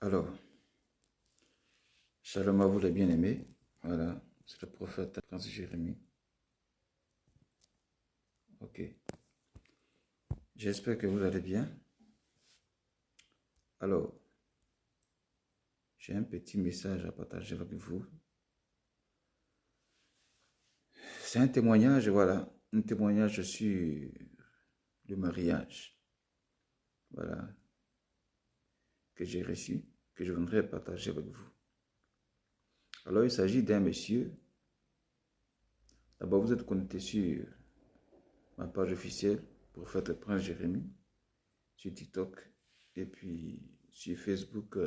Alors, shalom à vous les bien-aimés. Voilà, c'est le prophète Prince Jérémie. Ok. J'espère que vous allez bien. Alors, j'ai un petit message à partager avec vous. C'est un témoignage, voilà, un témoignage sur le mariage. Voilà, que j'ai reçu, que je voudrais partager avec vous. Alors, il s'agit d'un monsieur. D'abord, vous êtes connecté sur ma page officielle, prophète Prince Jérémie, sur TikTok, et puis sur Facebook,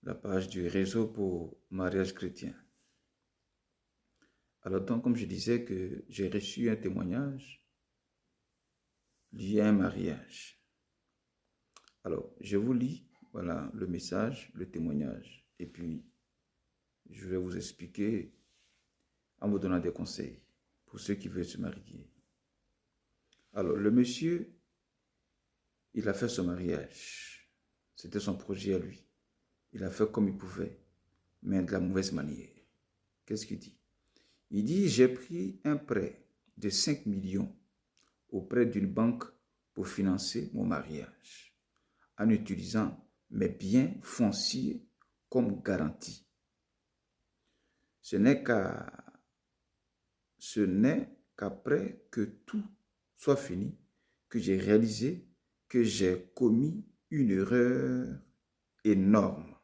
la page du réseau pour mariage chrétien. Alors donc, comme je disais que j'ai reçu un témoignage lié à un mariage. Alors, je vous lis, voilà, le message, le témoignage, et puis je vais vous expliquer en vous donnant des conseils pour ceux qui veulent se marier. Alors, le monsieur, il a fait son mariage. C'était son projet à lui. Il a fait comme il pouvait, mais de la mauvaise manière. Qu'est-ce qu'il dit? Il dit, j'ai pris un prêt de 5 millions auprès d'une banque pour financer mon mariage, en utilisant mes biens fonciers comme garantie. Ce n'est qu'après que tout soit fini que j'ai réalisé que j'ai commis une erreur énorme.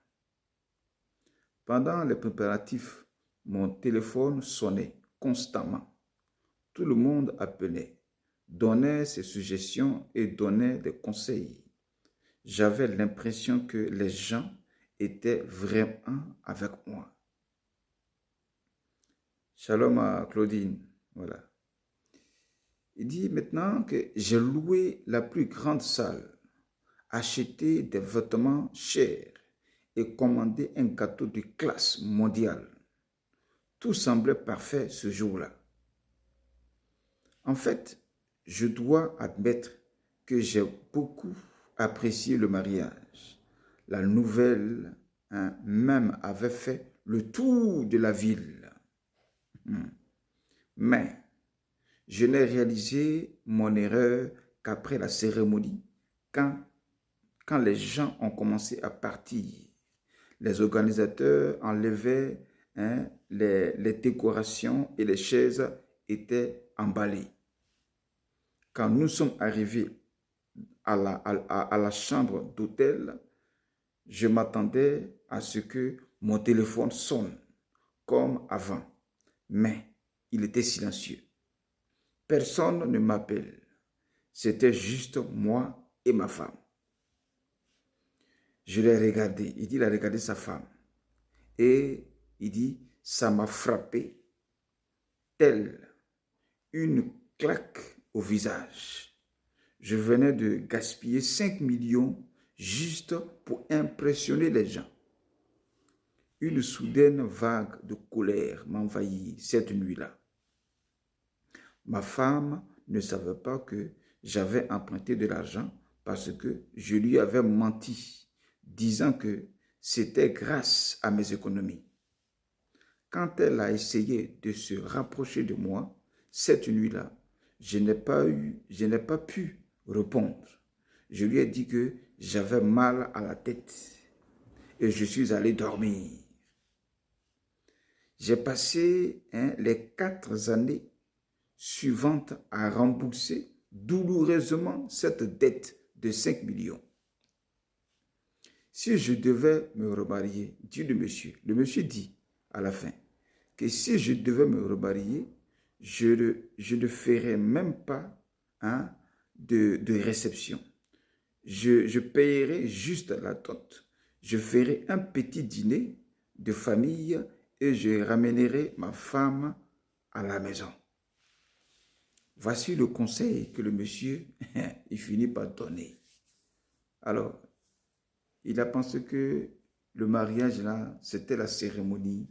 Pendant les préparatifs, mon téléphone sonnait constamment. Tout le monde appelait, donnait ses suggestions et donnait des conseils. J'avais l'impression que les gens étaient vraiment avec moi. Shalom à Claudine. Voilà. Il dit maintenant que j'ai loué la plus grande salle, acheté des vêtements chers et commandé un gâteau de classe mondiale. Tout semblait parfait ce jour-là. En fait, je dois admettre que j'ai beaucoup apprécié le mariage. La nouvelle même avait fait le tour de la ville. Mais je n'ai réalisé mon erreur qu'après la cérémonie, quand les gens ont commencé à partir. Les organisateurs enlevaient les décorations et les chaises étaient emballées. Quand nous sommes arrivés à la chambre d'hôtel, je m'attendais à ce que mon téléphone sonne comme avant, mais il était silencieux. Personne ne m'appelle. C'était juste moi et ma femme. Je l'ai regardé. Il dit, il a regardé sa femme. Et il dit, ça m'a frappé telle une claque au visage. Je venais de gaspiller 5 millions juste pour impressionner les gens. Une soudaine vague de colère m'envahit cette nuit-là. Ma femme ne savait pas que j'avais emprunté de l'argent parce que je lui avais menti, disant que c'était grâce à mes économies. Quand elle a essayé de se rapprocher de moi, cette nuit-là, je n'ai pas pu répondre. Je lui ai dit que j'avais mal à la tête et je suis allé dormir. J'ai passé les 4 années suivantes à rembourser douloureusement cette dette de 5 millions. Si je devais me remarier, dit le monsieur dit à la fin que si je devais me remarier, je ne ferais même pas de réception. Je payerais juste la dot. Je ferai un petit dîner de famille et je ramènerai ma femme à la maison. Voici le conseil que le monsieur il finit par donner. Alors, il a pensé que le mariage là, c'était la cérémonie,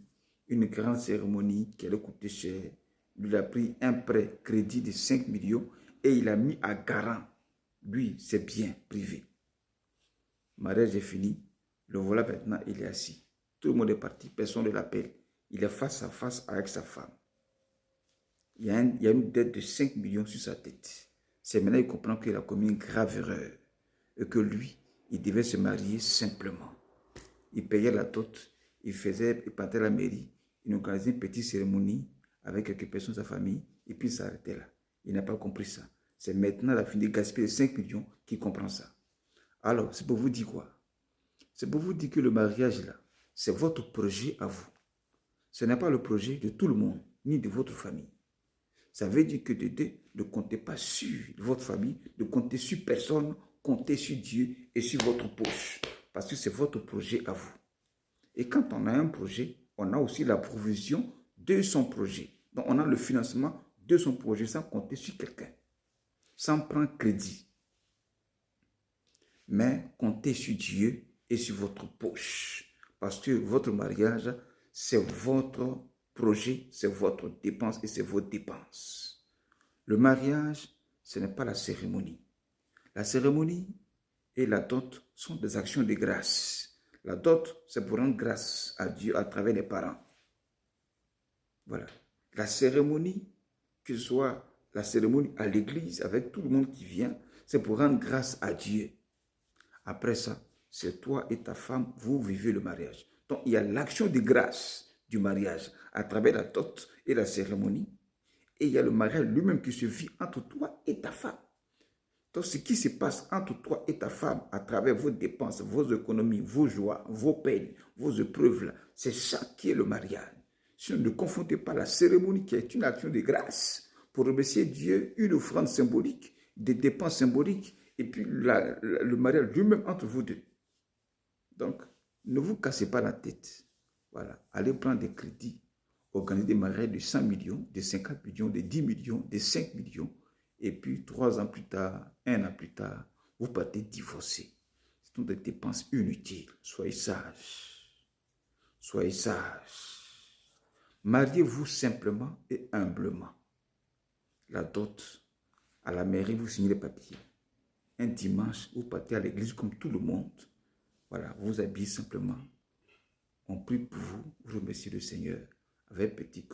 une grande cérémonie qui allait coûter cher. Il a pris un prêt crédit de 5 millions et il a mis à garant, lui, ses biens privés. mariage est fini, le voilà maintenant, il est assis. Tout le monde est parti, personne ne l'appelle. Il est face à face avec sa femme. Il y a une dette de 5 millions sur sa tête. C'est maintenant qu'il comprend qu'il a commis une grave erreur et que lui, il devait se marier simplement. Il payait la dot, il partait à la mairie, il organisait une petite cérémonie avec quelques personnes de sa famille et puis il s'arrêtait là. Il n'a pas compris ça. C'est maintenant la fin de gaspiller 5 millions qu'il comprend ça. Alors, c'est pour vous dire quoi? C'est pour vous dire que le mariage là, c'est votre projet à vous. Ce n'est pas le projet de tout le monde, ni de votre famille. Ça veut dire que de deux, ne comptez pas sur votre famille, ne comptez sur personne, comptez sur Dieu et sur votre poche. Parce que c'est votre projet à vous. Et quand on a un projet, on a aussi la provision de son projet. Donc on a le financement de son projet sans compter sur quelqu'un, sans prendre crédit. Mais comptez sur Dieu et sur votre poche. Parce que votre mariage, c'est votre projet, c'est votre dépense et c'est vos dépenses. Le mariage, ce n'est pas la cérémonie. La cérémonie et la dot sont des actions de grâce. La dot, c'est pour rendre grâce à Dieu à travers les parents. Voilà. La cérémonie, que ce soit la cérémonie à l'église avec tout le monde qui vient, c'est pour rendre grâce à Dieu. Après ça, c'est toi et ta femme, vous vivez le mariage. Donc, il y a l'action de grâce du mariage à travers la dot et la cérémonie. Et il y a le mariage lui-même qui se vit entre toi et ta femme. Donc, ce qui se passe entre toi et ta femme à travers vos dépenses, vos économies, vos joies, vos peines, vos épreuves, c'est ça qui est le mariage. Si ne confondez pas la cérémonie qui est une action de grâce pour remercier Dieu, une offrande symbolique, des dépenses symboliques, et puis le mariage lui-même entre vous deux. Donc, ne vous cassez pas la tête. Voilà. Allez prendre des crédits, organiser des mariages de 100 millions, de 50 millions, de 10 millions, de 5 millions. Et puis, 3 ans plus tard, 1 an plus tard, vous partez divorcer. Ce sont des dépenses inutiles. Soyez sages. Soyez sages. Mariez-vous simplement et humblement. La dot, à la mairie, vous signez les papiers. Un dimanche, vous partez à l'église comme tout le monde. Voilà, vous habillez simplement. On prie pour vous, vous remerciez le Seigneur avec un petit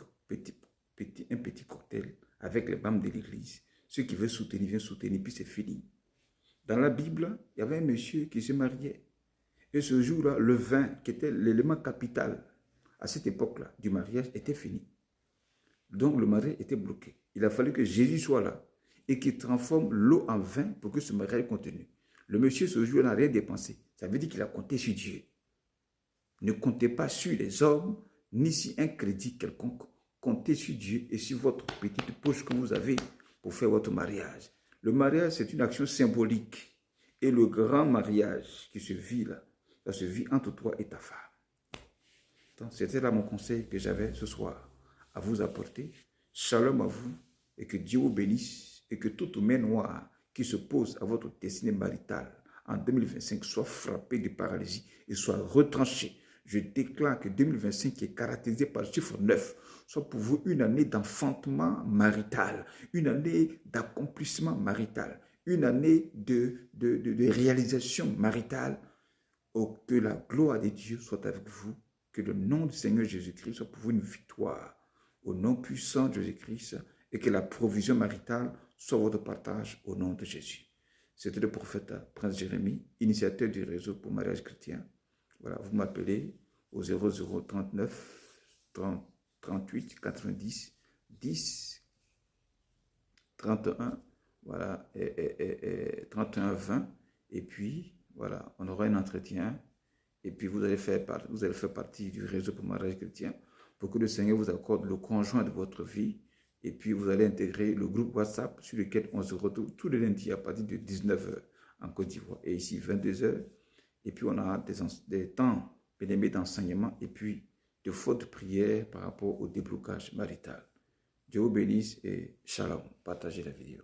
cocktail avec les membres de l'église. Ceux qui veulent soutenir, viennent soutenir, puis c'est fini. Dans la Bible, il y avait un monsieur qui se mariait. Et ce jour-là, le vin, qui était l'élément capital à cette époque-là du mariage, était fini. Donc le mariage était bloqué. Il a fallu que Jésus soit là et qu'il transforme l'eau en vin pour que ce mariage continue. Le monsieur, ce jour-là, n'a rien dépensé. Ça veut dire qu'il a compté sur Dieu. Ne comptez pas sur les hommes, ni sur un crédit quelconque. Comptez sur Dieu et sur votre petite poche que vous avez pour faire votre mariage. Le mariage, c'est une action symbolique. Et le grand mariage qui se vit là, ça se vit entre toi et ta femme. Donc, c'était là mon conseil que j'avais ce soir à vous apporter. Shalom à vous et que Dieu vous bénisse et que toute main noire qui se pose à votre destinée maritale en 2025 soit frappée de paralysie et soit retranchée. Je déclare que 2025 qui est caractérisé par le chiffre 9 soit pour vous une année d'enfantement marital, une année d'accomplissement marital, une année de réalisation maritale. Oh, que la gloire de Dieu soit avec vous, que le nom du Seigneur Jésus-Christ soit pour vous une victoire au nom puissant de Jésus-Christ et que la provision maritale soit votre partage au nom de Jésus. C'était le prophète Prince Jérémie, initiateur du réseau pour mariage chrétien. Voilà, vous m'appelez au 0039 30 38 90 10 31, voilà, et 31 20. Et puis, voilà, on aura un entretien. Et puis, vous allez faire partie du réseau pour mariage chrétien pour que le Seigneur vous accorde le conjoint de votre vie. Et puis, vous allez intégrer le groupe WhatsApp sur lequel on se retrouve tous les lundis à partir de 19h en Côte d'Ivoire. Et ici, 22h. Et puis, on aura des temps bien-aimés d'enseignement et puis de fortes prières par rapport au déblocage marital. Dieu vous bénisse et shalom. Partagez la vidéo.